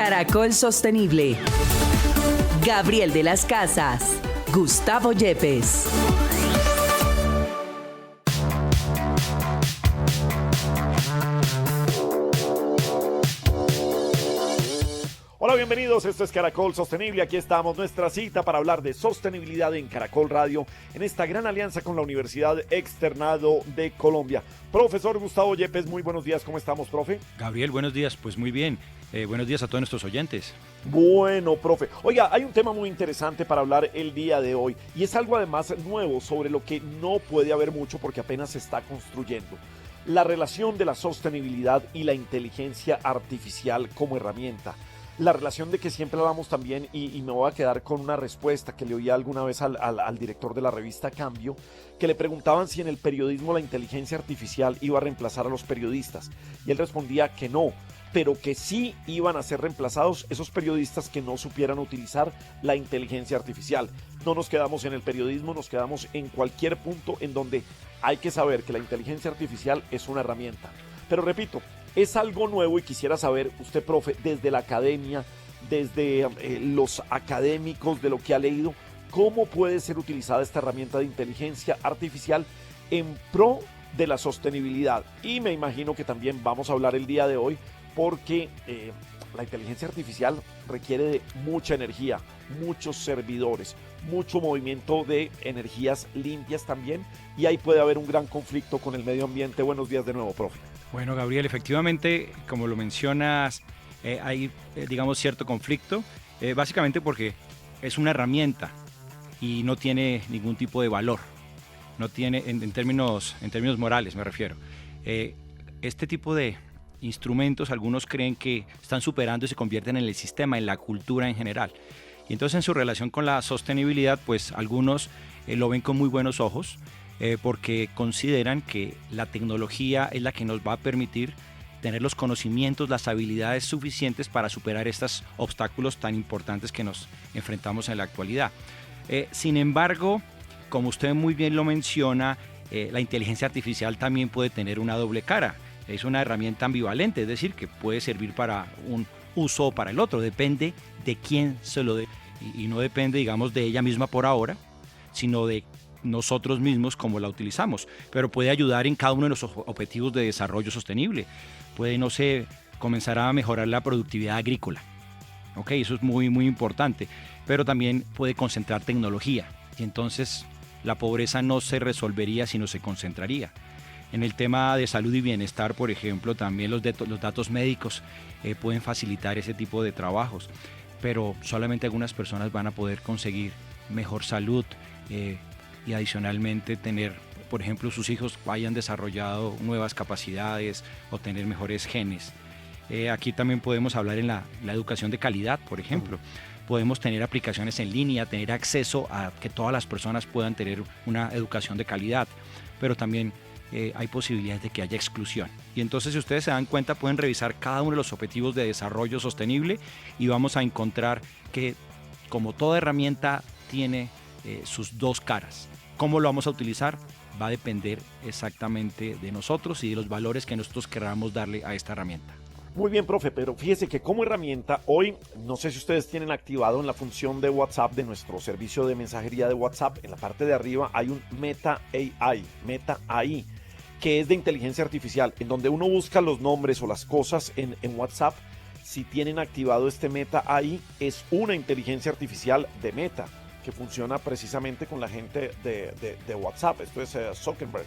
Caracol Sostenible. Gabriel de las Casas. Gustavo Yepes. Hola, bienvenidos, esto es Caracol Sostenible, aquí estamos, nuestra cita para hablar de sostenibilidad en Caracol Radio, en esta gran alianza con la Universidad Externado de Colombia. Profesor Gustavo Yepes, muy buenos días, ¿cómo estamos, profe? Gabriel, buenos días, pues muy bien, buenos días a todos nuestros oyentes. Bueno, profe, oiga, hay un tema muy interesante para hablar el día de hoy, y es algo además nuevo sobre lo que no puede haber mucho porque apenas se está construyendo. La relación de la sostenibilidad y la inteligencia artificial como herramienta. La relación de que siempre hablamos también, y me voy a quedar con una respuesta que le oí alguna vez al director de la revista Cambio, que le preguntaban si en el periodismo la inteligencia artificial iba a reemplazar a los periodistas. Y él respondía que no, pero que sí iban a ser reemplazados esos periodistas que no supieran utilizar la inteligencia artificial. No nos quedamos en el periodismo, nos quedamos en cualquier punto en donde hay que saber que la inteligencia artificial es una herramienta. Pero repito, es algo nuevo y quisiera saber, usted, profe, desde la academia, desde los académicos, de lo que ha leído, ¿cómo puede ser utilizada esta herramienta de inteligencia artificial en pro de la sostenibilidad? Y me imagino que también vamos a hablar el día de hoy porque la inteligencia artificial requiere de mucha energía, muchos servidores, mucho movimiento de energías limpias también, y ahí puede haber un gran conflicto con el medio ambiente. Buenos días de nuevo, profe. Bueno, Gabriel, efectivamente, como lo mencionas, hay, digamos, cierto conflicto, básicamente porque es una herramienta y no tiene ningún tipo de valor, no tiene, en términos morales me refiero. Este tipo de instrumentos, algunos creen que están superando y se convierten en el sistema, en la cultura en general. Y entonces en su relación con la sostenibilidad, pues algunos lo ven con muy buenos ojos, porque consideran que la tecnología es la que nos va a permitir tener los conocimientos, las habilidades suficientes para superar estos obstáculos tan importantes que nos enfrentamos en la actualidad. Sin embargo, como usted muy bien lo menciona, la inteligencia artificial también puede tener una doble cara. Es una herramienta ambivalente, es decir, que puede servir para un uso o para el otro, depende de quién se lo dé. Y no depende, digamos, de ella misma por ahora, sino de nosotros mismos cómo la utilizamos, pero puede ayudar en cada uno de los objetivos de desarrollo sostenible. Puede, no sé, comenzar a mejorar la productividad agrícola. Ok, eso es muy, muy importante, pero también puede concentrar tecnología y entonces la pobreza no se resolvería si no se concentraría. En el tema de salud y bienestar, por ejemplo, también los datos médicos pueden facilitar ese tipo de trabajos, pero solamente algunas personas van a poder conseguir mejor salud, y adicionalmente tener, por ejemplo, sus hijos hayan desarrollado nuevas capacidades o tener mejores genes. Aquí también podemos hablar en la educación de calidad, por ejemplo. Podemos tener aplicaciones en línea, tener acceso a que todas las personas puedan tener una educación de calidad, pero también hay posibilidades de que haya exclusión. Y entonces, si ustedes se dan cuenta, pueden revisar cada uno de los objetivos de desarrollo sostenible y vamos a encontrar que, como toda herramienta, tiene sus dos caras. ¿Cómo lo vamos a utilizar? Va a depender exactamente de nosotros y de los valores que nosotros queramos darle a esta herramienta. Muy bien, profe, pero fíjese que como herramienta, hoy, no sé si ustedes tienen activado en la función de WhatsApp de nuestro servicio de mensajería de WhatsApp, en la parte de arriba hay un Meta AI, que es de inteligencia artificial, en donde uno busca los nombres o las cosas en WhatsApp. Si tienen activado este Meta AI, es una inteligencia artificial de Meta, que funciona precisamente con la gente de WhatsApp. Esto es Zuckerberg.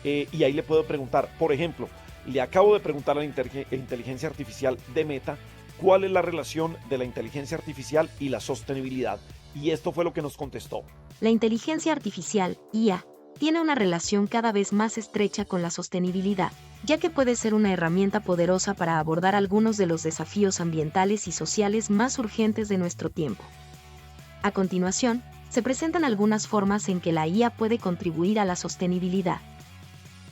Y ahí le puedo preguntar, por ejemplo, le acabo de preguntar a la inteligencia artificial de Meta cuál es la relación de la inteligencia artificial y la sostenibilidad. Y esto fue lo que nos contestó. La inteligencia artificial, IA, tiene una relación cada vez más estrecha con la sostenibilidad, ya que puede ser una herramienta poderosa para abordar algunos de los desafíos ambientales y sociales más urgentes de nuestro tiempo. A continuación, se presentan algunas formas en que la IA puede contribuir a la sostenibilidad.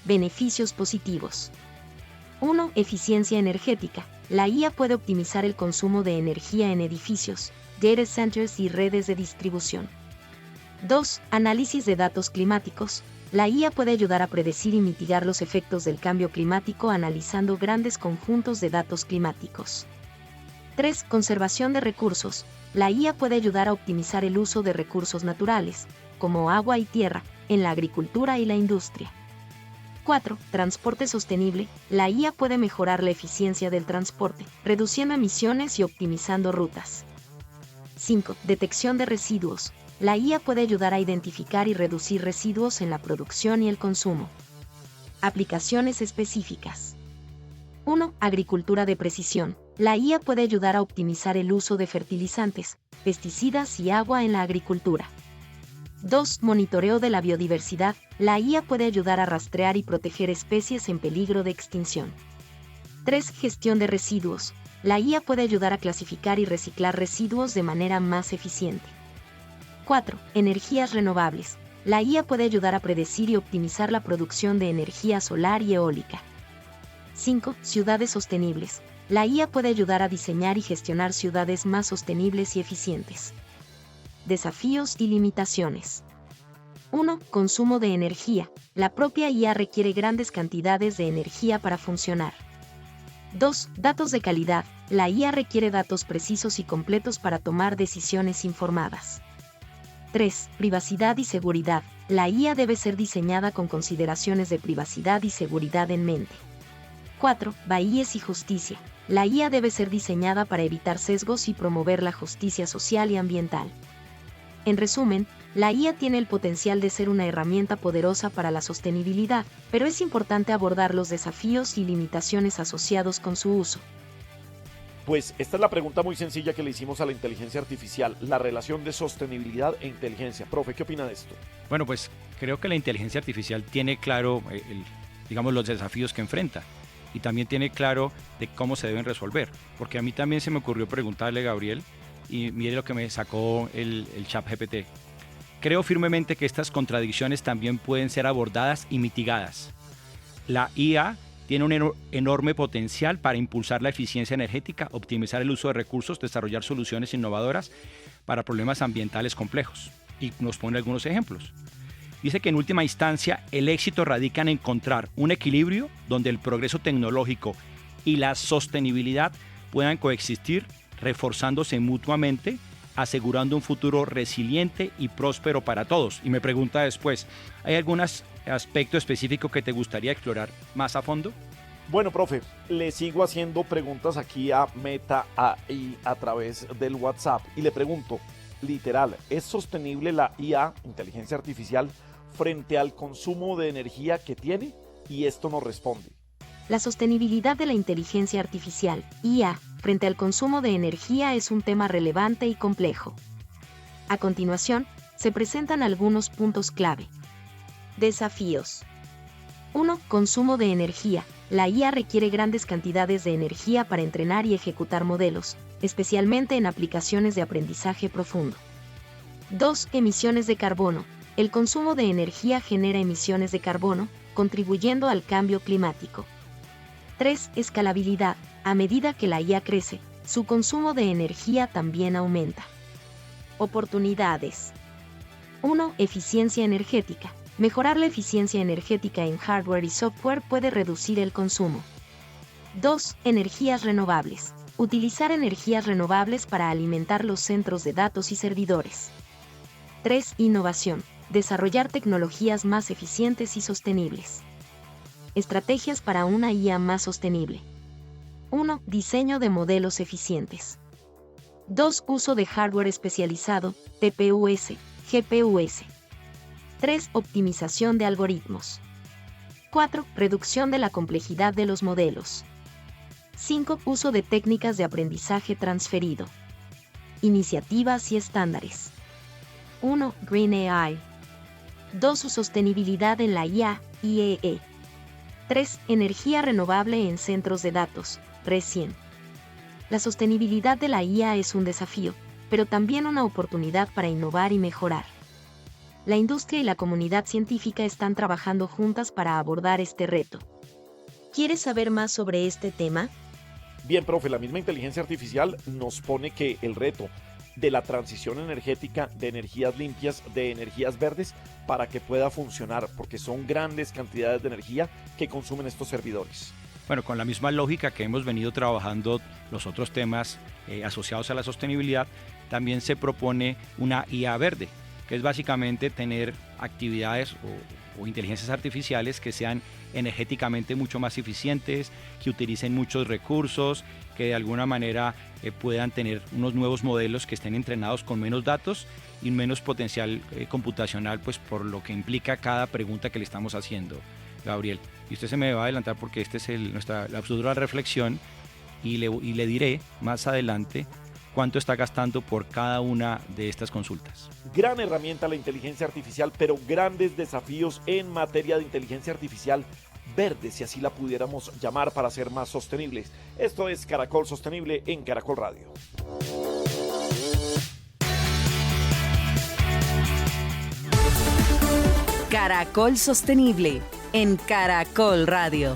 Beneficios positivos. 1. Eficiencia energética. La IA puede optimizar el consumo de energía en edificios, data centers y redes de distribución. 2. Análisis de datos climáticos. La IA puede ayudar a predecir y mitigar los efectos del cambio climático analizando grandes conjuntos de datos climáticos. 3. Conservación de recursos. La IA puede ayudar a optimizar el uso de recursos naturales, como agua y tierra, en la agricultura y la industria. 4. Transporte sostenible. La IA puede mejorar la eficiencia del transporte, reduciendo emisiones y optimizando rutas. 5. Detección de residuos. La IA puede ayudar a identificar y reducir residuos en la producción y el consumo. Aplicaciones específicas. 1. Agricultura de precisión. La IA puede ayudar a optimizar el uso de fertilizantes, pesticidas y agua en la agricultura. 2. Monitoreo de la biodiversidad. La IA puede ayudar a rastrear y proteger especies en peligro de extinción. 3. Gestión de residuos. La IA puede ayudar a clasificar y reciclar residuos de manera más eficiente. 4. Energías renovables. La IA puede ayudar a predecir y optimizar la producción de energía solar y eólica. 5. Ciudades sostenibles. La IA puede ayudar a diseñar y gestionar ciudades más sostenibles y eficientes. Desafíos y limitaciones. 1. Consumo de energía. La propia IA requiere grandes cantidades de energía para funcionar. 2. Datos de calidad. La IA requiere datos precisos y completos para tomar decisiones informadas. 3. Privacidad y seguridad. La IA debe ser diseñada con consideraciones de privacidad y seguridad en mente. 4. Bahíes y justicia. La IA debe ser diseñada para evitar sesgos y promover la justicia social y ambiental. En resumen, la IA tiene el potencial de ser una herramienta poderosa para la sostenibilidad, pero es importante abordar los desafíos y limitaciones asociados con su uso. Pues esta es la pregunta muy sencilla que le hicimos a la inteligencia artificial, la relación de sostenibilidad e inteligencia. Profe, ¿qué opina de esto? Bueno, pues creo que la inteligencia artificial tiene claro, digamos, los desafíos que enfrenta y también tiene claro de cómo se deben resolver. Porque a mí también se me ocurrió preguntarle, Gabriel, y mire lo que me sacó el ChatGPT. Creo firmemente que estas contradicciones también pueden ser abordadas y mitigadas. La IA tiene un enorme potencial para impulsar la eficiencia energética, optimizar el uso de recursos, desarrollar soluciones innovadoras para problemas ambientales complejos. Y nos pone algunos ejemplos. Dice que en última instancia el éxito radica en encontrar un equilibrio donde el progreso tecnológico y la sostenibilidad puedan coexistir, reforzándose mutuamente, asegurando un futuro resiliente y próspero para todos. Y me pregunta después, ¿hay algún aspecto específico que te gustaría explorar más a fondo? Bueno, profe, le sigo haciendo preguntas aquí a Meta AI a través del WhatsApp y le pregunto, literal, ¿es sostenible la IA, inteligencia artificial, frente al consumo de energía que tiene? Y esto nos responde. La sostenibilidad de la inteligencia artificial, IA, frente al consumo de energía es un tema relevante y complejo. A continuación, se presentan algunos puntos clave. Desafíos. 1. Consumo de energía. La IA requiere grandes cantidades de energía para entrenar y ejecutar modelos, especialmente en aplicaciones de aprendizaje profundo. 2. Emisiones de carbono. El consumo de energía genera emisiones de carbono, contribuyendo al cambio climático. 3. Escalabilidad. A medida que la IA crece, su consumo de energía también aumenta. Oportunidades. 1. Eficiencia energética. Mejorar la eficiencia energética en hardware y software puede reducir el consumo. 2. Energías renovables. Utilizar energías renovables para alimentar los centros de datos y servidores. 3. Innovación. Desarrollar tecnologías más eficientes y sostenibles. Estrategias para una IA más sostenible. 1. Diseño de modelos eficientes. 2. Uso de hardware especializado, TPUs, GPUs. 3. Optimización de algoritmos. 4. Reducción de la complejidad de los modelos. 5. Uso de técnicas de aprendizaje transferido. Iniciativas y estándares. 1. Green AI. 2. Sostenibilidad en la IA, IEE. 3. Energía renovable en centros de datos, RE100. La sostenibilidad de la IA es un desafío, pero también una oportunidad para innovar y mejorar. La industria y la comunidad científica están trabajando juntas para abordar este reto. ¿Quieres saber más sobre este tema? Bien, profe, la misma inteligencia artificial nos pone que el reto de la transición energética, de energías limpias, de energías verdes, para que pueda funcionar, porque son grandes cantidades de energía que consumen estos servidores. Bueno, con la misma lógica que hemos venido trabajando los otros temas asociados a la sostenibilidad, también se propone una IA verde, que es básicamente tener actividades o inteligencias artificiales que sean energéticamente mucho más eficientes, que utilicen muchos recursos, que de alguna manera puedan tener unos nuevos modelos que estén entrenados con menos datos y menos potencial computacional, pues por lo que implica cada pregunta que le estamos haciendo, Gabriel. Y usted se me va a adelantar porque esta es la futura reflexión y le diré más adelante cuánto está gastando por cada una de estas consultas. Gran herramienta la inteligencia artificial, pero grandes desafíos en materia de inteligencia artificial verde, si así la pudiéramos llamar, para ser más sostenibles. Esto es Caracol Sostenible en Caracol Radio. Caracol Sostenible en Caracol Radio.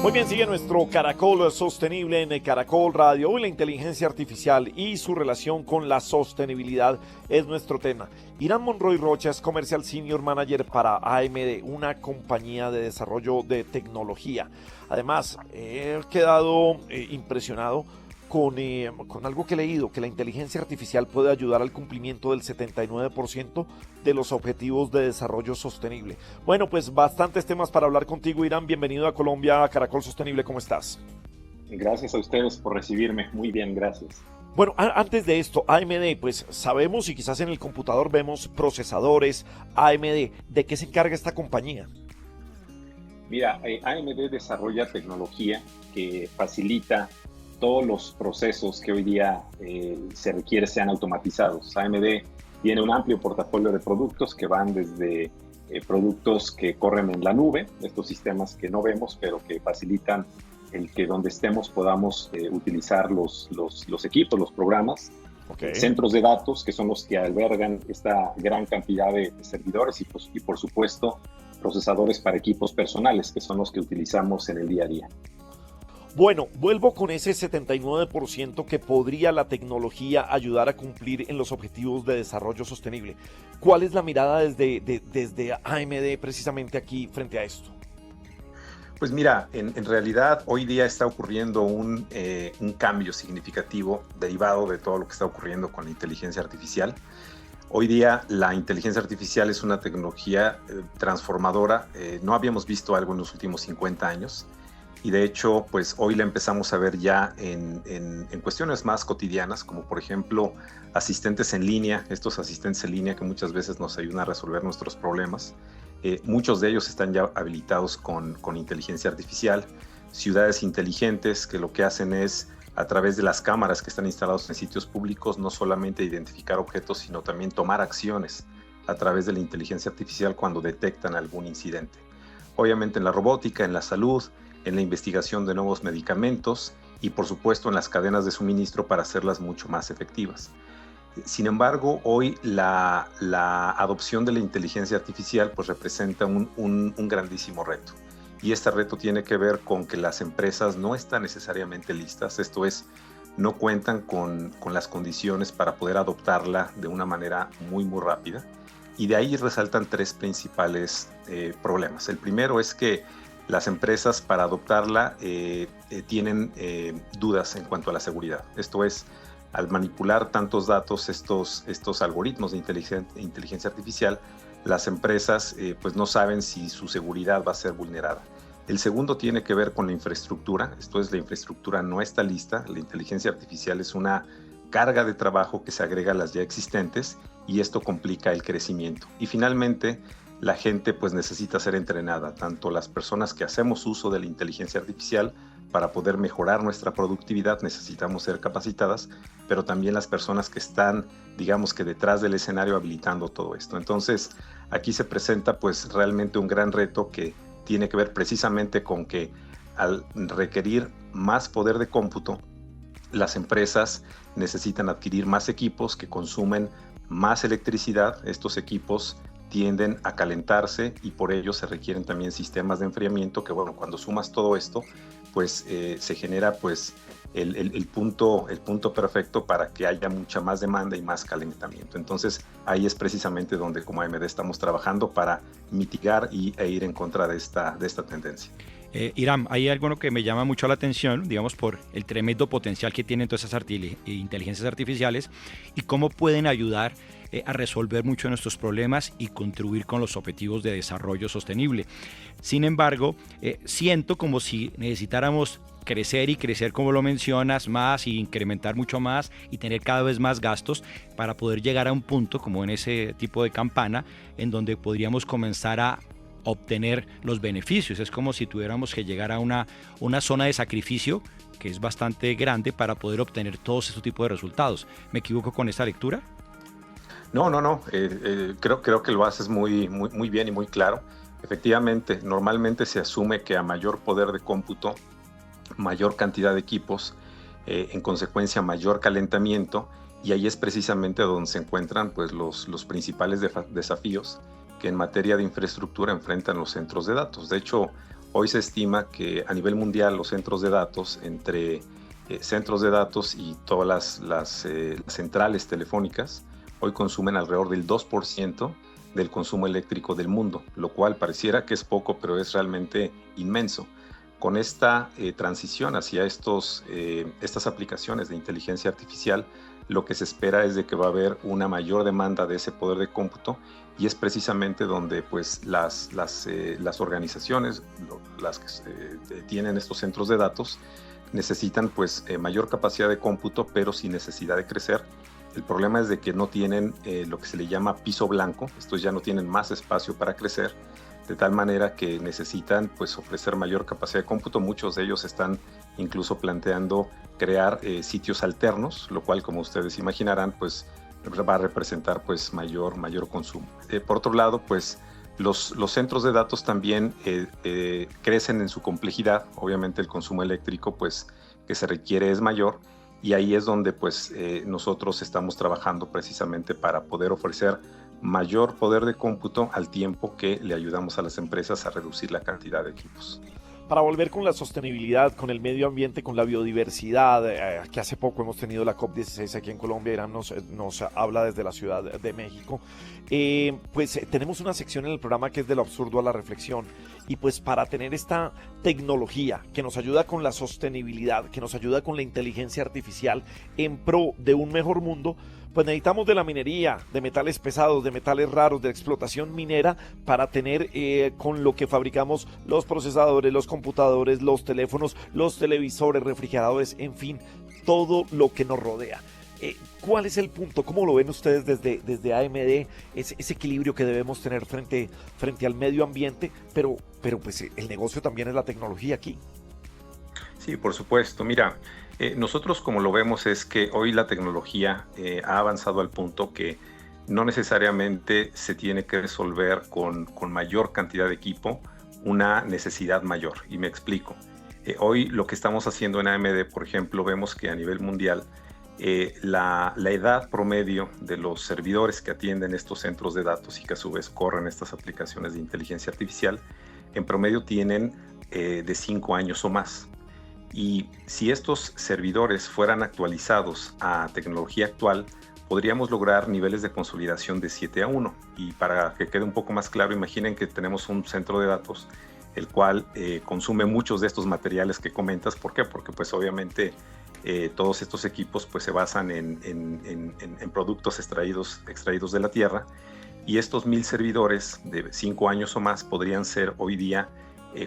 Muy bien, sigue nuestro Caracol Sostenible en Caracol Radio. Hoy la inteligencia artificial y su relación con la sostenibilidad es nuestro tema. Irán Monroy Rocha es Commercial Senior Manager para AMD, una compañía de desarrollo de tecnología. Además, he quedado impresionado con algo que he leído, que la inteligencia artificial puede ayudar al cumplimiento del 79% de los objetivos de desarrollo sostenible. Bueno, pues bastantes temas para hablar contigo, Irán. Bienvenido a Colombia, a Caracol Sostenible. ¿Cómo estás? Gracias a ustedes por recibirme. Muy bien, gracias. Bueno, antes de esto, AMD, pues sabemos y quizás en el computador vemos procesadores AMD. ¿De qué se encarga esta compañía? Mira, AMD desarrolla tecnología que facilita todos los procesos que hoy día se requiere sean automatizados. AMD tiene un amplio portafolio de productos que van desde productos que corren en la nube, estos sistemas que no vemos, pero que facilitan el que donde estemos podamos utilizar los equipos, los programas, centros de datos, que son los que albergan esta gran cantidad de servidores y por supuesto, procesadores para equipos personales, que son los que utilizamos en el día a día. Bueno, vuelvo con ese 79% que podría la tecnología ayudar a cumplir en los objetivos de desarrollo sostenible. ¿Cuál es la mirada desde AMD precisamente aquí frente a esto? Pues mira, en realidad hoy día está ocurriendo un cambio significativo derivado de todo lo que está ocurriendo con la inteligencia artificial. Hoy día la inteligencia artificial es una tecnología transformadora. No habíamos visto algo en los últimos 50 años. Y de hecho, pues hoy la empezamos a ver ya en cuestiones más cotidianas, como por ejemplo asistentes en línea, estos asistentes en línea que muchas veces nos ayudan a resolver nuestros problemas. Muchos de ellos están ya habilitados con inteligencia artificial. Ciudades inteligentes que lo que hacen es, a través de las cámaras que están instaladas en sitios públicos, no solamente identificar objetos, sino también tomar acciones a través de la inteligencia artificial cuando detectan algún incidente. Obviamente en la robótica, en la salud, en la investigación de nuevos medicamentos y por supuesto en las cadenas de suministro para hacerlas mucho más efectivas. Sin embargo, hoy la adopción de la inteligencia artificial pues representa un grandísimo reto. Y este reto tiene que ver con que las empresas no están necesariamente listas, esto es, no cuentan con las condiciones para poder adoptarla de una manera muy rápida. Y de ahí resaltan tres principales problemas. El primero es que las empresas para adoptarla tienen dudas en cuanto a la seguridad. Esto es, al manipular tantos datos, estos algoritmos de inteligencia artificial, las empresas pues no saben si su seguridad va a ser vulnerada. El segundo tiene que ver con la infraestructura. Esto es, la infraestructura no está lista. La inteligencia artificial es una carga de trabajo que se agrega a las ya existentes y esto complica el crecimiento. Y finalmente, la gente pues necesita ser entrenada, tanto las personas que hacemos uso de la inteligencia artificial para poder mejorar nuestra productividad necesitamos ser capacitadas, pero también las personas que están, digamos que detrás del escenario habilitando todo esto. Entonces, aquí se presenta pues realmente un gran reto que tiene que ver precisamente con que al requerir más poder de cómputo, las empresas necesitan adquirir más equipos que consumen más electricidad. Estos equipos tienden a calentarse y por ello se requieren también sistemas de enfriamiento que, bueno, cuando sumas todo esto, pues se genera pues el punto perfecto para que haya mucha más demanda y más calentamiento. Entonces ahí es precisamente donde como AMD estamos trabajando para mitigar e ir en contra de esta tendencia. Hiram, hay algo que me llama mucho la atención, digamos, por el tremendo potencial que tienen todas esas inteligencias artificiales y cómo pueden ayudar a resolver muchos de nuestros problemas y contribuir con los objetivos de desarrollo sostenible. Sin embargo, siento como si necesitáramos crecer y crecer, como lo mencionas, más y incrementar mucho más y tener cada vez más gastos para poder llegar a un punto como en ese tipo de campana en donde podríamos comenzar a obtener los beneficios. Es como si tuviéramos que llegar a una zona de sacrificio que es bastante grande para poder obtener todos estos tipos de resultados. ¿Me equivoco con esta lectura? No. Creo que lo haces muy bien y muy claro. Efectivamente, normalmente se asume que a mayor poder de cómputo, mayor cantidad de equipos, en consecuencia mayor calentamiento, y ahí es precisamente donde se encuentran pues, los principales desafíos que en materia de infraestructura enfrentan los centros de datos. De hecho, hoy se estima que a nivel mundial los centros de datos, entre centros de datos y todas las centrales telefónicas, hoy consumen alrededor del 2% del consumo eléctrico del mundo, lo cual pareciera que es poco, pero es realmente inmenso. Con esta transición hacia estas aplicaciones de inteligencia artificial, lo que se espera es de que va a haber una mayor demanda de ese poder de cómputo, y es precisamente donde pues, las organizaciones, las que tienen estos centros de datos, necesitan pues, mayor capacidad de cómputo, pero sin necesidad de crecer. El problema es de que no tienen lo que se le llama piso blanco, estos ya no tienen más espacio para crecer, de tal manera que necesitan pues, ofrecer mayor capacidad de cómputo. Muchos de ellos están incluso planteando crear sitios alternos, lo cual, como ustedes imaginarán, pues, va a representar pues, mayor consumo. Por otro lado, pues, los centros de datos también crecen en su complejidad. Obviamente el consumo eléctrico pues, que se requiere es mayor, y ahí es donde pues, nosotros estamos trabajando precisamente para poder ofrecer mayor poder de cómputo al tiempo que le ayudamos a las empresas a reducir la cantidad de equipos. Para volver con la sostenibilidad, con el medio ambiente, con la biodiversidad, que hace poco hemos tenido la COP16 aquí en Colombia, Hiram nos habla desde la Ciudad de México, pues tenemos una sección en el programa que es de lo absurdo a la reflexión, y pues para tener esta tecnología que nos ayuda con la sostenibilidad, que nos ayuda con la inteligencia artificial en pro de un mejor mundo, pues necesitamos de la minería, de metales pesados, de metales raros, de explotación minera para tener con lo que fabricamos los procesadores, los computadores, los teléfonos, los televisores, refrigeradores, en fin, todo lo que nos rodea. ¿Cuál es el punto? ¿Cómo lo ven ustedes desde AMD? Ese equilibrio que debemos tener frente al medio ambiente, pero pues el negocio también es la tecnología aquí. Sí, por supuesto. Mira, nosotros como lo vemos es que hoy la tecnología ha avanzado al punto que no necesariamente se tiene que resolver con mayor cantidad de equipo una necesidad mayor. Y me explico. Hoy lo que estamos haciendo en AMD, por ejemplo, vemos que a nivel mundial la edad promedio de los servidores que atienden estos centros de datos y que a su vez corren estas aplicaciones de inteligencia artificial, en promedio tienen de 5 años o más. Y si estos servidores fueran actualizados a tecnología actual, podríamos lograr niveles de consolidación de 7:1. Y para que quede un poco más claro, imaginen que tenemos un centro de datos el cual consume muchos de estos materiales que comentas. ¿Por qué? Porque pues obviamente todos estos equipos pues, se basan en productos extraídos de la tierra, y estos 1000 servidores de 5 años o más podrían ser hoy día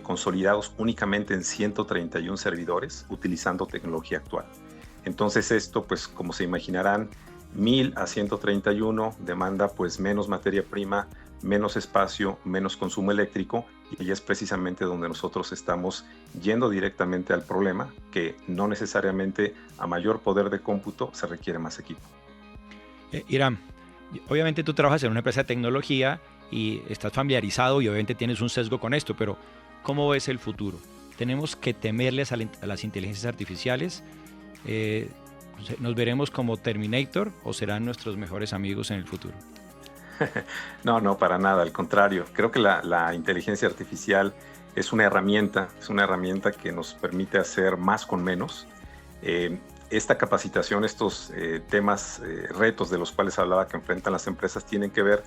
consolidados únicamente en 131 servidores utilizando tecnología actual. Entonces esto, pues como se imaginarán, 1000 a 131 demanda pues menos materia prima, menos espacio, menos consumo eléctrico, y ahí es precisamente donde nosotros estamos yendo directamente al problema, que no necesariamente a mayor poder de cómputo se requiere más equipo. Hiram, obviamente tú trabajas en una empresa de tecnología y estás familiarizado y obviamente tienes un sesgo con esto, pero ¿cómo ves el futuro? ¿Tenemos que temerles a las inteligencias artificiales? ¿Nos veremos como Terminator o serán nuestros mejores amigos en el futuro? No, para nada, al contrario. Creo que la inteligencia artificial es una herramienta que nos permite hacer más con menos. Esta capacitación, estos temas, retos de los cuales hablaba que enfrentan las empresas tienen que ver,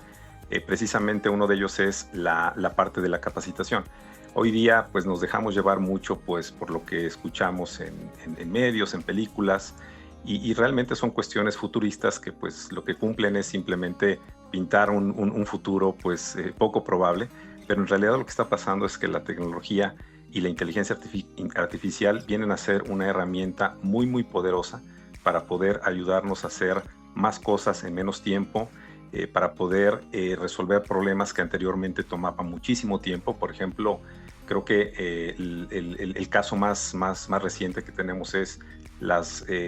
precisamente uno de ellos es la parte de la capacitación. Hoy día pues nos dejamos llevar mucho pues por lo que escuchamos en medios, en películas, y realmente son cuestiones futuristas que pues lo que cumplen es simplemente pintar un futuro pues poco probable, pero en realidad lo que está pasando es que la tecnología y la inteligencia artificial vienen a ser una herramienta muy muy poderosa para poder ayudarnos a hacer más cosas en menos tiempo, para poder resolver problemas que anteriormente tomaban muchísimo tiempo. Por ejemplo, creo que el caso más reciente que tenemos es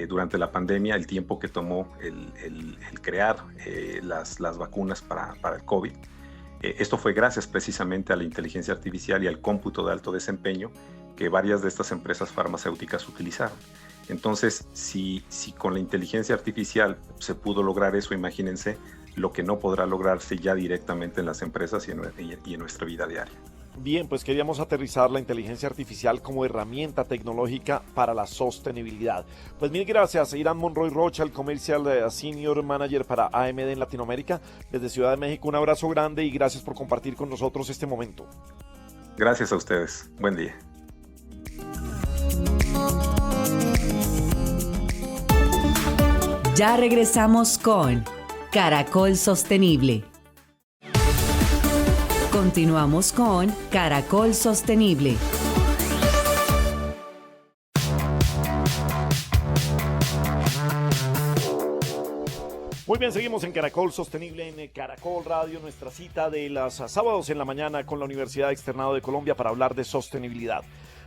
durante la pandemia, el tiempo que tomó el crear las vacunas para el COVID. Esto fue gracias precisamente a la inteligencia artificial y al cómputo de alto desempeño que varias de estas empresas farmacéuticas utilizaron. Entonces, si con la inteligencia artificial se pudo lograr eso, imagínense lo que no podrá lograrse ya directamente en las empresas y en nuestra vida diaria. Bien, pues queríamos aterrizar la inteligencia artificial como herramienta tecnológica para la sostenibilidad. Pues mil gracias, Irán Monroy Rocha, el Commercial Senior Manager para AMD en Latinoamérica, desde Ciudad de México. Un abrazo grande y gracias por compartir con nosotros este momento. Gracias a ustedes. Buen día. Ya regresamos con Caracol Sostenible. Continuamos con Caracol Sostenible. Muy bien, seguimos en Caracol Sostenible en Caracol Radio, nuestra cita de los sábados en la mañana con la Universidad Externado de Colombia para hablar de sostenibilidad.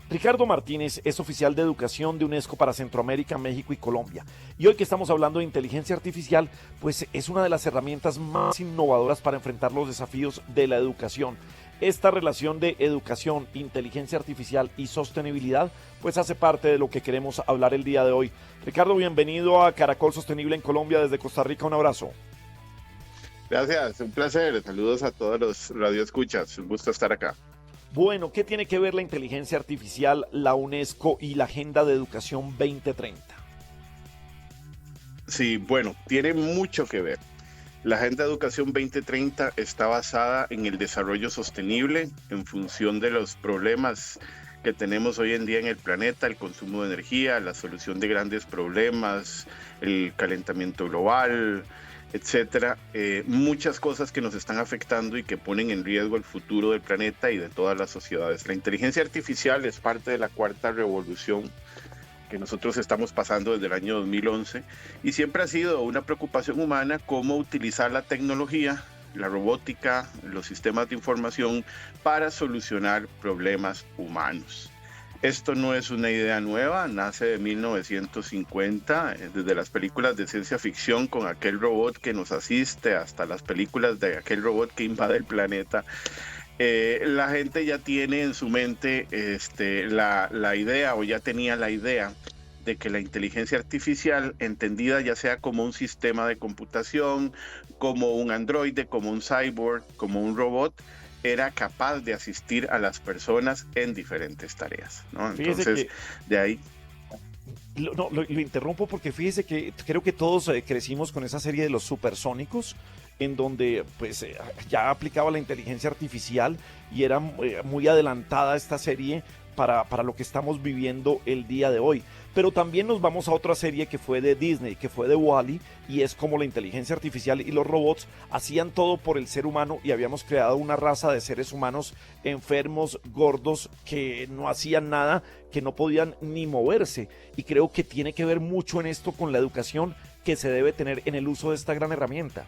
Ricardo Martínez es oficial de educación de UNESCO para Centroamérica, México y Colombia. Y hoy que estamos hablando de inteligencia artificial, pues es una de las herramientas más innovadoras para enfrentar los desafíos de la educación. Esta relación de educación, inteligencia artificial y sostenibilidad, pues hace parte de lo que queremos hablar el día de hoy. Ricardo, bienvenido a Caracol Sostenible en Colombia desde Costa Rica. Un abrazo. Gracias, un placer. Saludos a todos los radioescuchas. Un gusto estar acá. Bueno, ¿qué tiene que ver la inteligencia artificial, la UNESCO y la Agenda de Educación 2030? Sí, bueno, tiene mucho que ver. La Agenda de Educación 2030 está basada en el desarrollo sostenible en función de los problemas que tenemos hoy en día en el planeta, el consumo de energía, la solución de grandes problemas, el calentamiento global, etcétera, muchas cosas que nos están afectando y que ponen en riesgo el futuro del planeta y de todas las sociedades. La inteligencia artificial es parte de la cuarta revolución que nosotros estamos pasando desde el año 2011 y siempre ha sido una preocupación humana cómo utilizar la tecnología, la robótica, los sistemas de información para solucionar problemas humanos. Esto no es una idea nueva, nace de 1950, desde las películas de ciencia ficción con aquel robot que nos asiste hasta las películas de aquel robot que invade el planeta. La gente ya tiene en su mente la idea, o ya tenía la idea, de que la inteligencia artificial, entendida ya sea como un sistema de computación, como un androide, como un cyborg, como un robot, era capaz de asistir a las personas en diferentes tareas, ¿no? Entonces, de ahí... Lo interrumpo porque fíjese que creo que todos crecimos con esa serie de los supersónicos, en donde pues ya aplicaba la inteligencia artificial y era muy adelantada esta serie para lo que estamos viviendo el día de hoy. Pero también nos vamos a otra serie que fue de Disney, que fue de Wall-E, y es como la inteligencia artificial y los robots hacían todo por el ser humano y habíamos creado una raza de seres humanos enfermos, gordos, que no hacían nada, que no podían ni moverse. Y creo que tiene que ver mucho en esto con la educación que se debe tener en el uso de esta gran herramienta.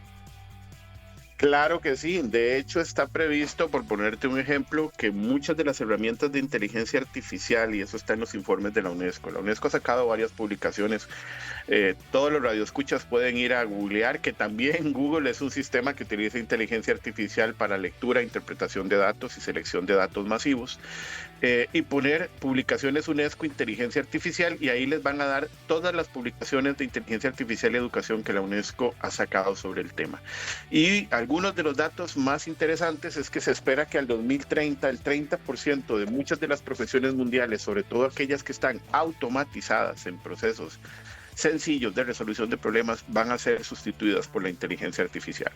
Claro que sí, de hecho está previsto, por ponerte un ejemplo, que muchas de las herramientas de inteligencia artificial, y eso está en los informes de la UNESCO ha sacado varias publicaciones, todos los radioescuchas pueden ir a googlear que también Google es un sistema que utiliza inteligencia artificial para lectura, interpretación de datos y selección de datos masivos. y poner publicaciones UNESCO Inteligencia Artificial, y ahí les van a dar todas las publicaciones de inteligencia artificial y educación que la UNESCO ha sacado sobre el tema. Y algunos de los datos más interesantes es que se espera que al 2030 el 30% de muchas de las profesiones mundiales, sobre todo aquellas que están automatizadas en procesos sencillos de resolución de problemas, van a ser sustituidas por la inteligencia artificial.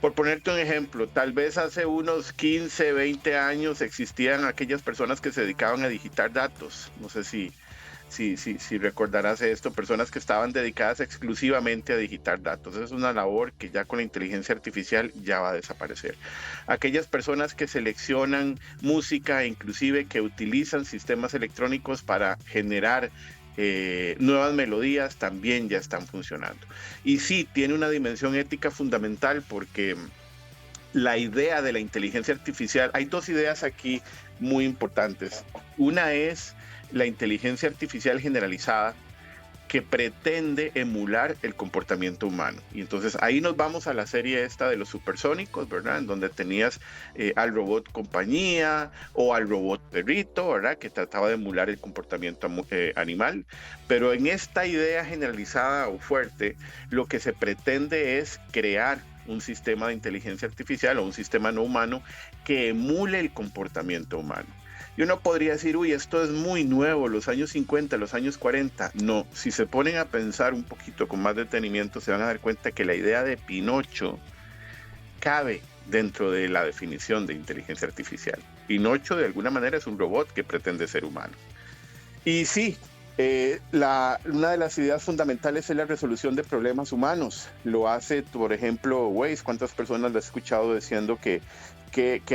Por ponerte un ejemplo, tal vez hace unos 15, 20 años existían aquellas personas que se dedicaban a digitar datos. No sé si recordarás esto, personas que estaban dedicadas exclusivamente a digitar datos. Es una labor que ya con la inteligencia artificial ya va a desaparecer. Aquellas personas que seleccionan música, inclusive que utilizan sistemas electrónicos para generar nuevas melodías, también ya están funcionando. Y sí, tiene una dimensión ética fundamental, porque la idea de la inteligencia artificial, hay dos ideas aquí muy importantes. Una es la inteligencia artificial generalizada, que pretende emular el comportamiento humano. Y entonces ahí nos vamos a la serie esta de los supersónicos, ¿verdad? En donde tenías al robot compañía o al robot perrito, ¿verdad? Que trataba de emular el comportamiento animal. Pero en esta idea generalizada o fuerte, lo que se pretende es crear un sistema de inteligencia artificial o un sistema no humano que emule el comportamiento humano. Y uno podría decir, uy, esto es muy nuevo, los años 50, los años 40. No, si se ponen a pensar un poquito con más detenimiento, se van a dar cuenta que la idea de Pinocho cabe dentro de la definición de inteligencia artificial. Pinocho de alguna manera es un robot que pretende ser humano. Y sí, una de las ideas fundamentales es la resolución de problemas humanos. Lo hace, por ejemplo, Waze. ¿Cuántas personas lo he escuchado diciendo que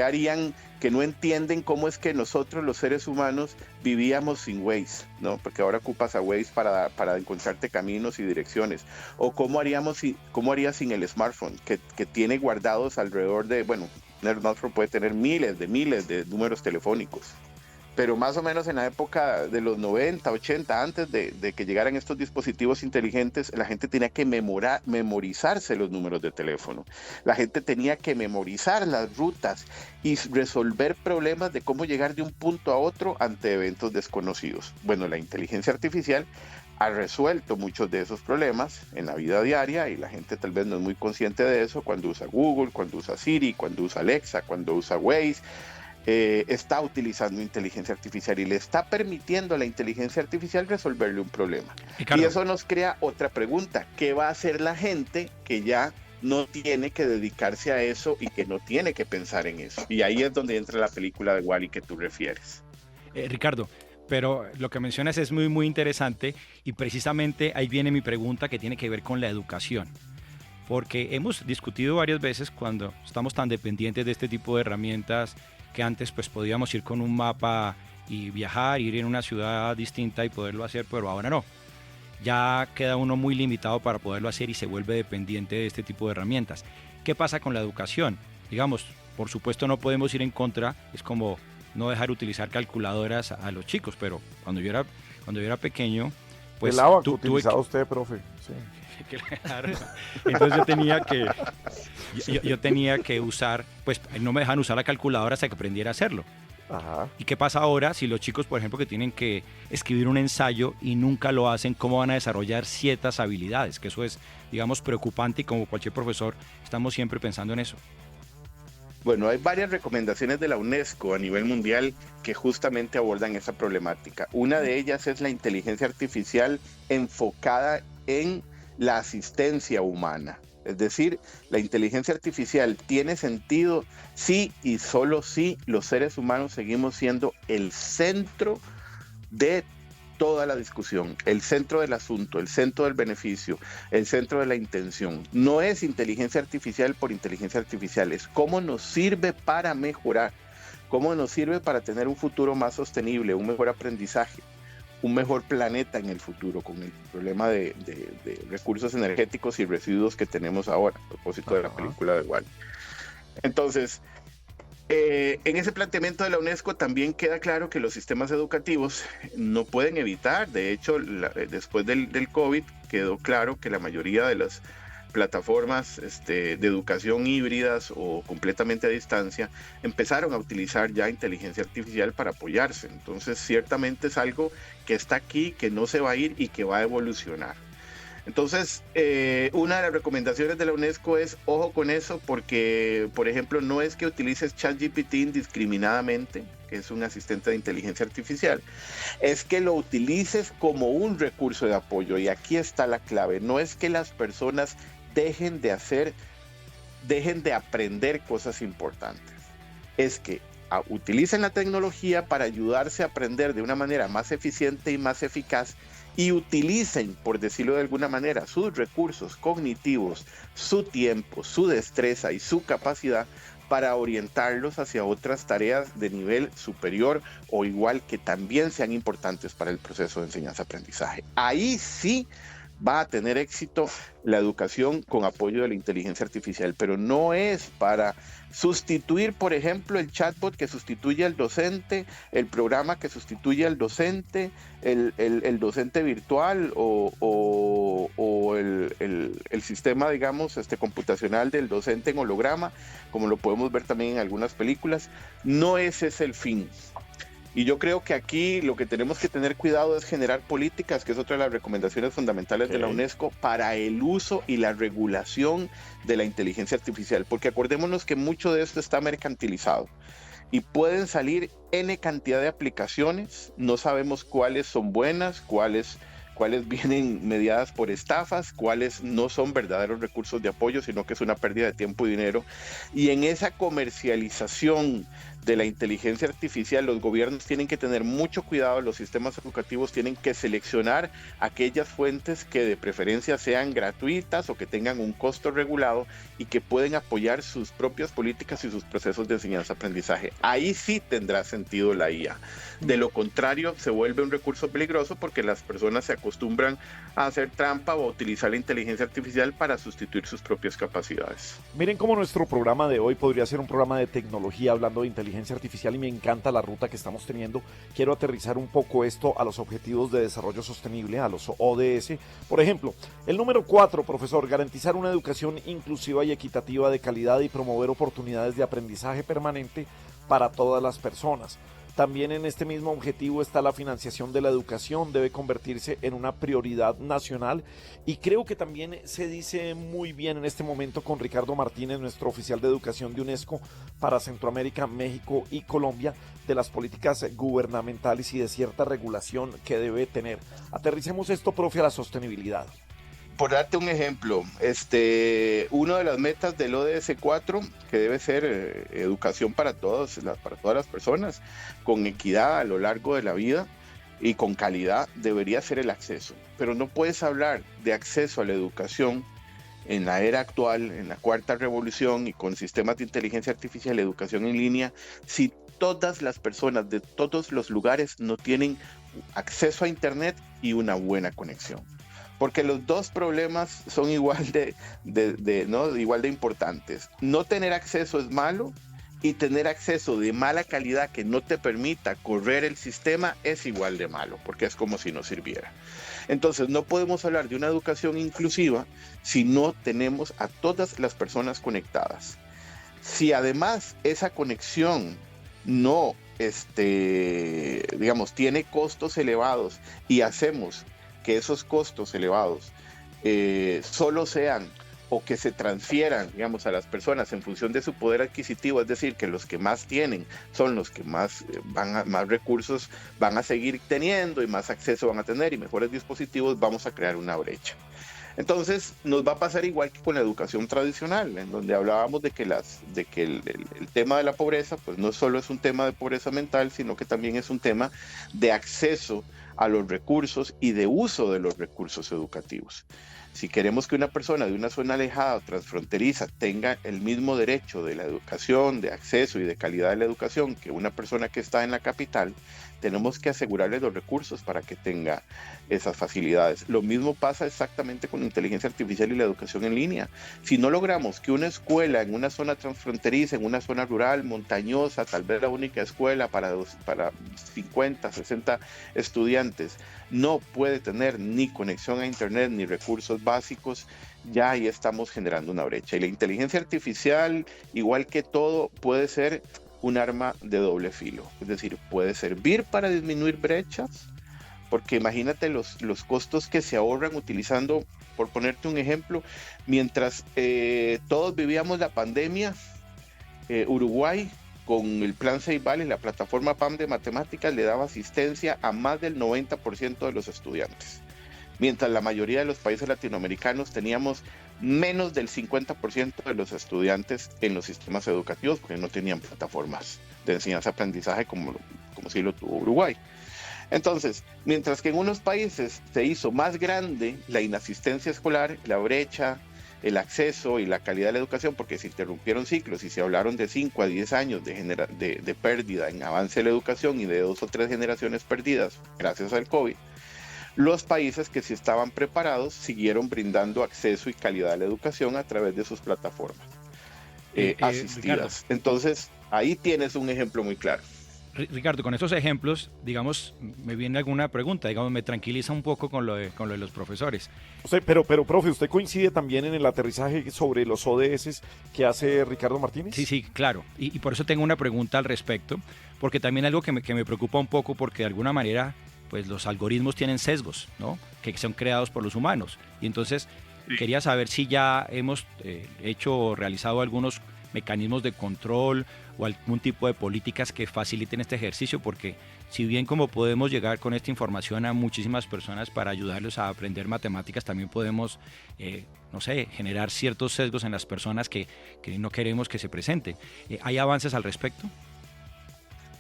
harían, que no entienden cómo es que nosotros los seres humanos vivíamos sin Waze, ¿no? Porque ahora ocupas a Waze para encontrarte caminos y direcciones. O cómo harías sin el smartphone, que tiene guardados alrededor de, bueno, el smartphone puede tener miles de números telefónicos. Pero más o menos en la época de los 90, 80, antes de que llegaran estos dispositivos inteligentes, la gente tenía que memorizarse los números de teléfono. La gente tenía que memorizar las rutas y resolver problemas de cómo llegar de un punto a otro ante eventos desconocidos. Bueno, la inteligencia artificial ha resuelto muchos de esos problemas en la vida diaria, y la gente tal vez no es muy consciente de eso cuando usa Google, cuando usa Siri, cuando usa Alexa, cuando usa Waze. Está utilizando inteligencia artificial y le está permitiendo a la inteligencia artificial resolverle un problema. Ricardo. Y eso nos crea otra pregunta: ¿qué va a hacer la gente que ya no tiene que dedicarse a eso y que no tiene que pensar en eso? Y ahí es donde entra la película de Wall-E que tú refieres. Ricardo, pero lo que mencionas es muy, muy interesante, y precisamente ahí viene mi pregunta, que tiene que ver con la educación. Porque hemos discutido varias veces, cuando estamos tan dependientes de este tipo de herramientas, que antes pues podíamos ir con un mapa y viajar, ir en una ciudad distinta y poderlo hacer, pero ahora no. Ya queda uno muy limitado para poderlo hacer y se vuelve dependiente de este tipo de herramientas. ¿Qué pasa con la educación? Digamos, por supuesto no podemos ir en contra, es como no dejar utilizar calculadoras a los chicos, pero cuando yo era pequeño, pues el agua que utilizaba usted, profe. Sí. Claro. Entonces yo tenía que usar, pues no me dejan usar la calculadora hasta que aprendiera a hacerlo. Ajá. ¿Y qué pasa ahora si los chicos, por ejemplo, que tienen que escribir un ensayo y nunca lo hacen? ¿Cómo van a desarrollar ciertas habilidades? Que eso es, digamos, preocupante, y como cualquier profesor estamos siempre pensando en eso. Bueno, hay varias recomendaciones de la UNESCO a nivel mundial que justamente abordan esa problemática. Una de ellas es la inteligencia artificial enfocada en la asistencia humana. Es decir, la inteligencia artificial tiene sentido si y solo si los seres humanos seguimos siendo el centro de toda la discusión, el centro del asunto, el centro del beneficio, el centro de la intención. No es inteligencia artificial por inteligencia artificial, es cómo nos sirve para mejorar, cómo nos sirve para tener un futuro más sostenible, un mejor aprendizaje, un mejor planeta en el futuro, con el problema de recursos energéticos y residuos que tenemos ahora, a propósito de la película de Wall-E. Entonces, en ese planteamiento de la UNESCO también queda claro que los sistemas educativos no pueden evitar, de hecho, después del COVID quedó claro que la mayoría de las plataformas de educación híbridas o completamente a distancia empezaron a utilizar ya inteligencia artificial para apoyarse. Entonces, ciertamente es algo que está aquí, que no se va a ir y que va a evolucionar. Entonces, una de las recomendaciones de la UNESCO es ojo con eso, porque, por ejemplo, no es que utilices ChatGPT indiscriminadamente, que es un asistente de inteligencia artificial, es que lo utilices como un recurso de apoyo. Y aquí está la clave: no es que las personas dejen de aprender cosas importantes, es que utilicen la tecnología para ayudarse a aprender de una manera más eficiente y más eficaz, y utilicen, por decirlo de alguna manera, sus recursos cognitivos, su tiempo, su destreza y su capacidad para orientarlos hacia otras tareas de nivel superior o igual, que también sean importantes para el proceso de enseñanza-aprendizaje. Ahí sí va a tener éxito la educación con apoyo de la inteligencia artificial, pero no es para sustituir, por ejemplo, el chatbot que sustituye al docente, el programa que sustituye al docente, el docente virtual o el sistema, digamos, computacional del docente en holograma, como lo podemos ver también en algunas películas. No ese es el fin. Y yo creo que aquí lo que tenemos que tener cuidado es generar políticas, que es otra de las recomendaciones fundamentales de la UNESCO, para el uso y la regulación de la inteligencia artificial. Porque acordémonos que mucho de esto está mercantilizado y pueden salir N cantidad de aplicaciones. No sabemos cuáles son buenas, cuáles vienen mediadas por estafas, cuáles no son verdaderos recursos de apoyo, sino que es una pérdida de tiempo y dinero. Y en esa comercialización de la inteligencia artificial, los gobiernos tienen que tener mucho cuidado, los sistemas educativos tienen que seleccionar aquellas fuentes que de preferencia sean gratuitas o que tengan un costo regulado y que pueden apoyar sus propias políticas y sus procesos de enseñanza-aprendizaje. Ahí sí tendrá sentido la IA. De lo contrario, se vuelve un recurso peligroso porque las personas se acostumbran a hacer trampa o a utilizar la inteligencia artificial para sustituir sus propias capacidades. Miren cómo nuestro programa de hoy podría ser un programa de tecnología hablando de inteligencia artificial, y me encanta la ruta que estamos teniendo. Quiero aterrizar un poco esto a los Objetivos de Desarrollo Sostenible, a los ODS. Por ejemplo, el número 4, profesor: garantizar una educación inclusiva y equitativa de calidad y promover oportunidades de aprendizaje permanente para todas las personas. También en este mismo objetivo está la financiación de la educación, debe convertirse en una prioridad nacional, y creo que también se dice muy bien en este momento con Ricardo Martínez, nuestro oficial de educación de UNESCO para Centroamérica, México y Colombia, de las políticas gubernamentales y de cierta regulación que debe tener. Aterricemos esto, profe, a la sostenibilidad. Por darte un ejemplo, una de las metas del ODS 4, que debe ser educación para todas las personas, con equidad a lo largo de la vida y con calidad, debería ser el acceso. Pero no puedes hablar de acceso a la educación en la era actual, en la cuarta revolución y con sistemas de inteligencia artificial, educación en línea, si todas las personas de todos los lugares no tienen acceso a internet y una buena conexión. Porque los dos problemas son igual igual de importantes. No tener acceso es malo, y tener acceso de mala calidad que no te permita correr el sistema es igual de malo, porque es como si no sirviera. Entonces, no podemos hablar de una educación inclusiva si no tenemos a todas las personas conectadas. Si además esa conexión no, tiene costos elevados, y hacemos que esos costos elevados solo sean o que se transfieran, digamos, a las personas en función de su poder adquisitivo, es decir, que los que más tienen son los que más recursos van a seguir teniendo y más acceso van a tener y mejores dispositivos, vamos a crear una brecha. Entonces nos va a pasar igual que con la educación tradicional, en donde hablábamos de que el tema de la pobreza pues no solo es un tema de pobreza mental, sino que también es un tema de acceso a los recursos y de uso de los recursos educativos. Si queremos que una persona de una zona alejada o transfronteriza tenga el mismo derecho de la educación, de acceso y de calidad de la educación que una persona que está en la capital, tenemos que asegurarle los recursos para que tenga esas facilidades. Lo mismo pasa exactamente con la inteligencia artificial y la educación en línea. Si no logramos que una escuela en una zona transfronteriza, en una zona rural, montañosa, tal vez la única escuela para 50, 60 estudiantes, no puede tener ni conexión a internet ni recursos básicos, ya ahí estamos generando una brecha. Y la inteligencia artificial, igual que todo, puede ser un arma de doble filo. Es decir, puede servir para disminuir brechas, porque imagínate los costos que se ahorran utilizando, por ponerte un ejemplo, mientras todos vivíamos la pandemia, Uruguay, con el Plan Ceibal y la plataforma PAM de matemáticas, le daba asistencia a más del 90% de los estudiantes. Mientras la mayoría de los países latinoamericanos teníamos menos del 50% de los estudiantes en los sistemas educativos, porque no tenían plataformas de enseñanza-aprendizaje como sí lo tuvo Uruguay. Entonces, mientras que en unos países se hizo más grande la inasistencia escolar, la brecha, el acceso y la calidad de la educación, porque se interrumpieron ciclos y se hablaron de 5 a 10 años de pérdida en avance de la educación y de 2 o 3 generaciones perdidas gracias al COVID, los países que sí estaban preparados siguieron brindando acceso y calidad a la educación a través de sus plataformas asistidas. Ricardo. Entonces, ahí tienes un ejemplo muy claro. Ricardo, con estos ejemplos, digamos, me viene alguna pregunta, digamos, me tranquiliza un poco con lo de los profesores. O sea, pero profe, ¿usted coincide también en el aterrizaje sobre los ODS que hace Ricardo Martínez? Sí, claro. Y por eso tengo una pregunta al respecto, porque también algo que me preocupa un poco, porque de alguna manera, pues los algoritmos tienen sesgos, ¿no? Que son creados por los humanos. Y entonces quería saber si ya hemos realizado algunos mecanismos de control o algún tipo de políticas que faciliten este ejercicio, porque si bien como podemos llegar con esta información a muchísimas personas para ayudarlos a aprender matemáticas, también podemos, generar ciertos sesgos en las personas que no queremos que se presenten. ¿Hay avances al respecto?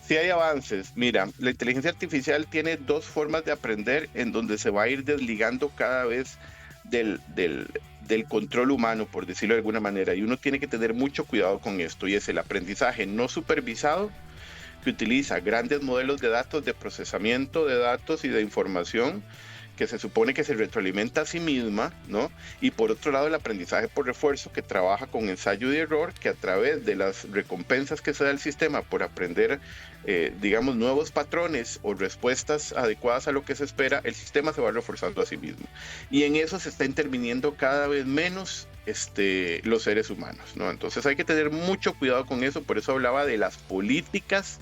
Sí hay avances. Mira, la inteligencia artificial tiene dos formas de aprender en donde se va a ir desligando cada vez del control humano, por decirlo de alguna manera, y uno tiene que tener mucho cuidado con esto, y es el aprendizaje no supervisado, que utiliza grandes modelos de datos, de procesamiento de datos y de información, que se supone que se retroalimenta a sí misma, ¿no? Y por otro lado, el aprendizaje por refuerzo, que trabaja con ensayo y error, que a través de las recompensas que se da el sistema por aprender, nuevos patrones o respuestas adecuadas a lo que se espera, el sistema se va reforzando a sí mismo. Y en eso se está interviniendo cada vez menos los seres humanos, ¿no? Entonces hay que tener mucho cuidado con eso, por eso hablaba de las políticas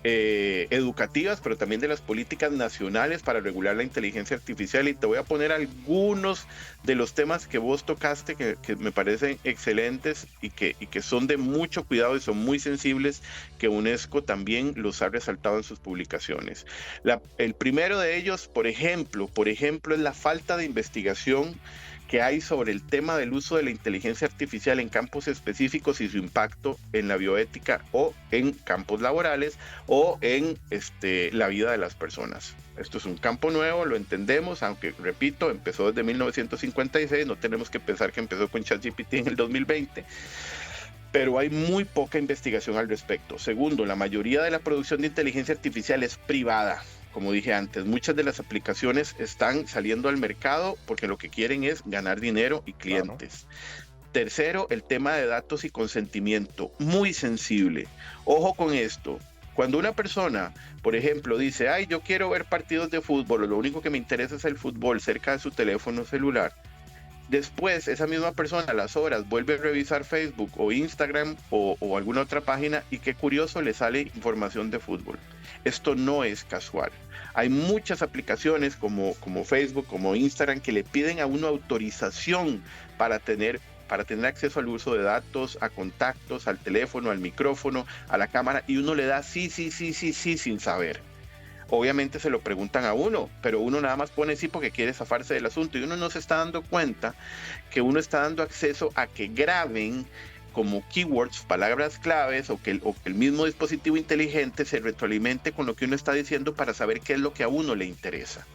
educativas, pero también de las políticas nacionales para regular la inteligencia artificial, y te voy a poner algunos de los temas que vos tocaste que me parecen excelentes y que son de mucho cuidado y son muy sensibles, que UNESCO también los ha resaltado en sus publicaciones. El primero de ellos, por ejemplo, es la falta de investigación que hay sobre el tema del uso de la inteligencia artificial en campos específicos y su impacto en la bioética o en campos laborales o en la vida de las personas. Esto es un campo nuevo, lo entendemos, aunque, repito, empezó desde 1956, no tenemos que pensar que empezó con ChatGPT en el 2020, pero hay muy poca investigación al respecto. Segundo, la mayoría de la producción de inteligencia artificial es privada. Como dije antes, muchas de las aplicaciones están saliendo al mercado porque lo que quieren es ganar dinero y clientes. Claro. Tercero, el tema de datos y consentimiento, muy sensible. Ojo con esto. Cuando una persona, por ejemplo, dice, yo quiero ver partidos de fútbol, o lo único que me interesa es el fútbol cerca de su teléfono celular, después esa misma persona a las horas vuelve a revisar Facebook o Instagram o alguna otra página, y qué curioso, le sale información de fútbol. Esto no es casual. Hay muchas aplicaciones como Facebook, como Instagram, que le piden a uno autorización para tener acceso al uso de datos, a contactos, al teléfono, al micrófono, a la cámara, y uno le da sí sin saber. Obviamente se lo preguntan a uno, pero uno nada más pone sí porque quiere zafarse del asunto, y uno no se está dando cuenta que uno está dando acceso a que graben como keywords, palabras claves, o que el mismo dispositivo inteligente se retroalimente con lo que uno está diciendo para saber qué es lo que a uno le interesa.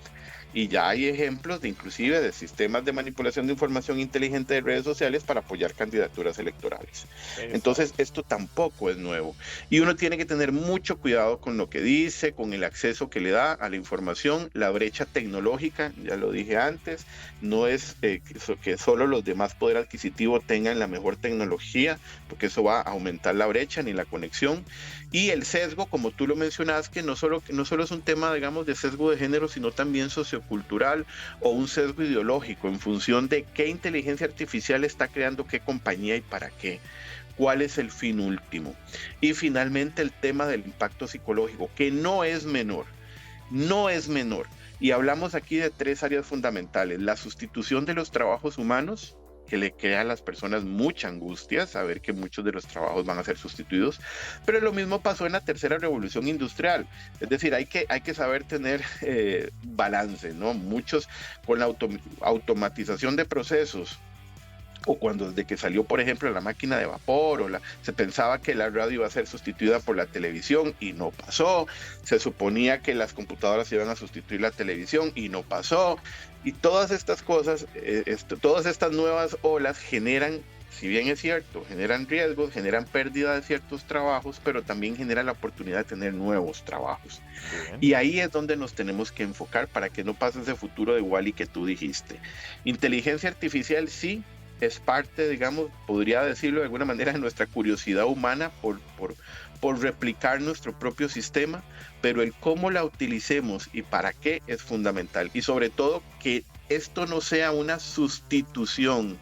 Y ya hay ejemplos inclusive de sistemas de manipulación de información inteligente de redes sociales para apoyar candidaturas electorales. Entonces esto tampoco es nuevo, y uno tiene que tener mucho cuidado con lo que dice, con el acceso que le da a la información. La brecha tecnológica, ya lo dije antes, no es que solo los de más poder adquisitivo tengan la mejor tecnología, porque eso va a aumentar la brecha ni la conexión. Y el sesgo, como tú lo mencionas, que no solo es un tema, digamos, de sesgo de género, sino también socioeconómico, sociocultural o un sesgo ideológico en función de qué inteligencia artificial está creando qué compañía y para qué. ¿Cuál es el fin último? Y finalmente el tema del impacto psicológico, que no es menor. Y hablamos aquí de 3 áreas fundamentales. La sustitución de los trabajos humanos, que le crea a las personas mucha angustia, saber que muchos de los trabajos van a ser sustituidos, pero lo mismo pasó en la tercera revolución industrial, es decir, hay que saber tener balance, ¿no? Muchos con la automatización de procesos, o cuando desde que salió, por ejemplo, la máquina de vapor, se pensaba que la radio iba a ser sustituida por la televisión y no pasó, se suponía que las computadoras iban a sustituir la televisión y no pasó, y todas estas cosas, todas estas nuevas olas generan, si bien es cierto, generan riesgos, generan pérdida de ciertos trabajos, pero también generan la oportunidad de tener nuevos trabajos. Bien. Y ahí es donde nos tenemos que enfocar para que no pase ese futuro de Wall-E que tú dijiste. Inteligencia artificial sí, es parte, digamos, podría decirlo de alguna manera, de nuestra curiosidad humana por replicar nuestro propio sistema, pero el cómo la utilicemos y para qué es fundamental. Y sobre todo que esto no sea una sustitución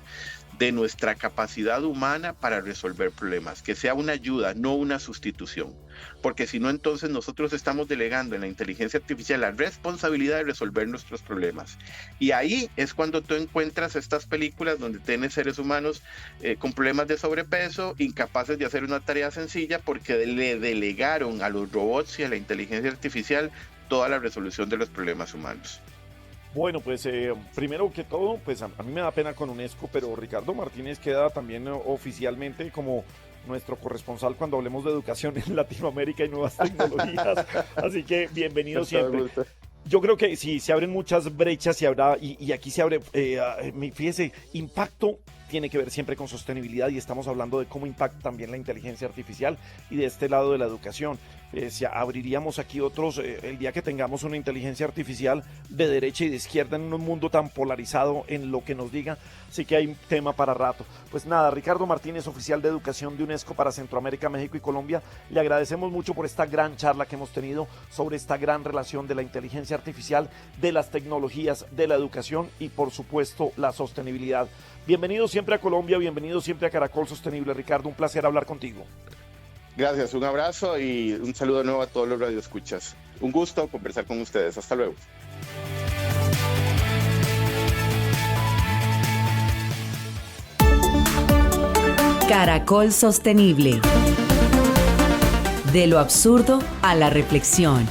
de nuestra capacidad humana para resolver problemas, que sea una ayuda, no una sustitución. Porque si no, entonces nosotros estamos delegando en la inteligencia artificial la responsabilidad de resolver nuestros problemas. Y ahí es cuando tú encuentras estas películas donde tienes seres humanos con problemas de sobrepeso, incapaces de hacer una tarea sencilla porque le delegaron a los robots y a la inteligencia artificial toda la resolución de los problemas humanos. Bueno, pues primero que todo, pues a mí me da pena con UNESCO, pero Ricardo Martínez queda también oficialmente como nuestro corresponsal cuando hablemos de educación en Latinoamérica y nuevas tecnologías. Así que bienvenido siempre. Yo creo que sí, se abren muchas brechas y aquí se abre, fíjese, impacto tiene que ver siempre con sostenibilidad y estamos hablando de cómo impacta también la inteligencia artificial y de este lado de la educación. Abriríamos aquí otros, el día que tengamos una inteligencia artificial de derecha y de izquierda en un mundo tan polarizado en lo que nos diga, sí que hay tema para rato. Pues nada, Ricardo Martínez, oficial de educación de UNESCO para Centroamérica, México y Colombia, le agradecemos mucho por esta gran charla que hemos tenido sobre esta gran relación de la inteligencia artificial, de las tecnologías, de la educación y por supuesto la sostenibilidad. Bienvenido siempre a Colombia, bienvenido siempre a Caracol Sostenible, Ricardo, un placer hablar contigo. Gracias, un abrazo y un saludo de nuevo a todos los radioescuchas. Un gusto conversar con ustedes, hasta luego. Caracol Sostenible. De lo absurdo a la reflexión.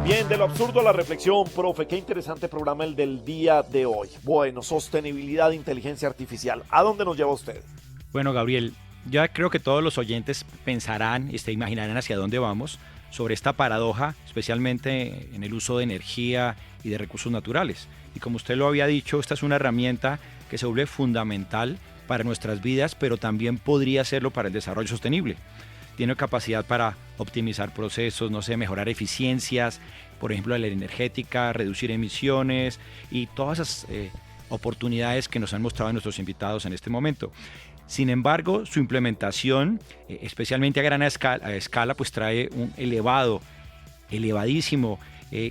Bien, de lo absurdo a la reflexión, profe, qué interesante programa el del día de hoy. Bueno, sostenibilidad e inteligencia artificial. ¿A dónde nos lleva usted? Bueno, Gabriel, ya creo que todos los oyentes pensarán y se imaginarán hacia dónde vamos sobre esta paradoja, especialmente en el uso de energía y de recursos naturales. Y como usted lo había dicho, esta es una herramienta que se vuelve fundamental para nuestras vidas, pero también podría serlo para el desarrollo sostenible. Tiene capacidad para optimizar procesos, mejorar eficiencias, por ejemplo, la energética, reducir emisiones y todas esas oportunidades que nos han mostrado nuestros invitados en este momento. Sin embargo, su implementación, especialmente a gran escala, pues trae un elevadísimo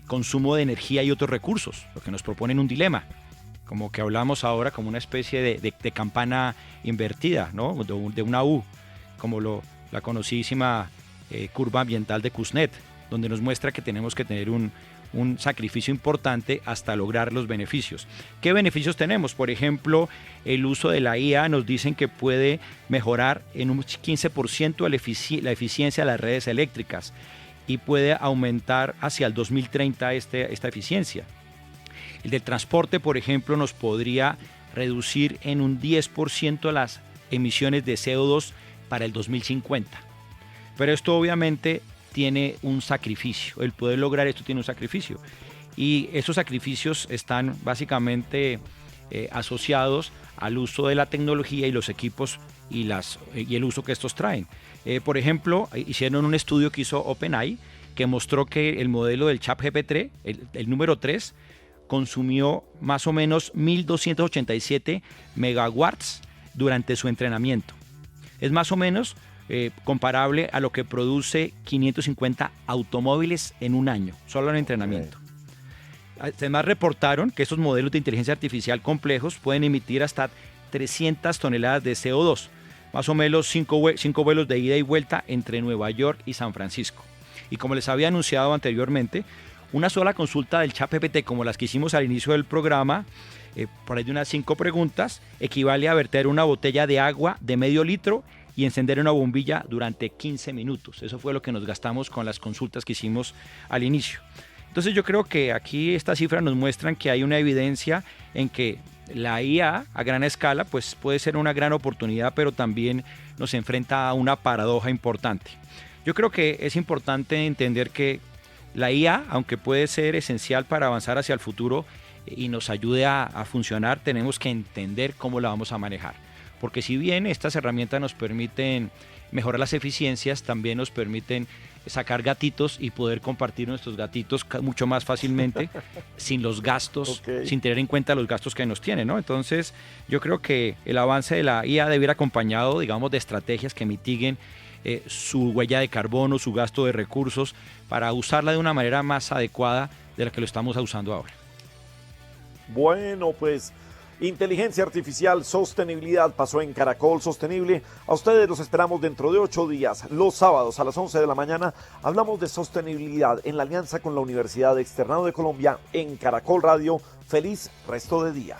consumo de energía y otros recursos, lo que nos proponen un dilema, como que hablamos ahora como una especie de campana invertida, ¿no? De una U, como la conocidísima curva ambiental de Kuznets, donde nos muestra que tenemos que tener un sacrificio importante hasta lograr los beneficios. ¿Qué beneficios tenemos? Por ejemplo, el uso de la IA nos dicen que puede mejorar en un 15% la eficiencia de las redes eléctricas y puede aumentar hacia el 2030 esta eficiencia. El del transporte, por ejemplo, nos podría reducir en un 10% las emisiones de CO2 para el 2050. Pero esto obviamente tiene un sacrificio. El poder lograr esto tiene un sacrificio. Y esos sacrificios están básicamente asociados al uso de la tecnología y los equipos y el uso que estos traen. Por ejemplo, hicieron un estudio que hizo OpenAI que mostró que el modelo del ChatGPT, el número 3, consumió más o menos 1.287 megawatts durante su entrenamiento. Es más o menos comparable a lo que produce 550 automóviles en un año, solo en entrenamiento. Además reportaron que estos modelos de inteligencia artificial complejos pueden emitir hasta 300 toneladas de CO2, más o menos 5 vuelos de ida y vuelta entre Nueva York y San Francisco. Y como les había anunciado anteriormente, una sola consulta del ChatGPT, como las que hicimos al inicio del programa, por ahí de unas 5 preguntas, equivale a verter una botella de agua de medio litro y encender una bombilla durante 15 minutos. Eso fue lo que nos gastamos con las consultas que hicimos al inicio. Entonces yo creo que aquí estas cifras nos muestran que hay una evidencia en que la IA a gran escala pues puede ser una gran oportunidad, pero también nos enfrenta a una paradoja importante. Yo creo que es importante entender que la IA, aunque puede ser esencial para avanzar hacia el futuro y nos ayude a funcionar, tenemos que entender cómo la vamos a manejar. Porque si bien estas herramientas nos permiten mejorar las eficiencias, también nos permiten sacar gatitos y poder compartir nuestros gatitos mucho más fácilmente sin los gastos, sin tener en cuenta los gastos que nos tienen, ¿no? Entonces, yo creo que el avance de la IA debe ir acompañado, digamos, de estrategias que mitiguen su huella de carbono, su gasto de recursos, para usarla de una manera más adecuada de la que lo estamos usando ahora. Bueno, pues inteligencia artificial, sostenibilidad pasó en Caracol Sostenible. A ustedes los esperamos dentro de 8 días, los sábados a las 11 de la mañana. Hablamos de sostenibilidad en la alianza con la Universidad Externado de Colombia en Caracol Radio. Feliz resto de día.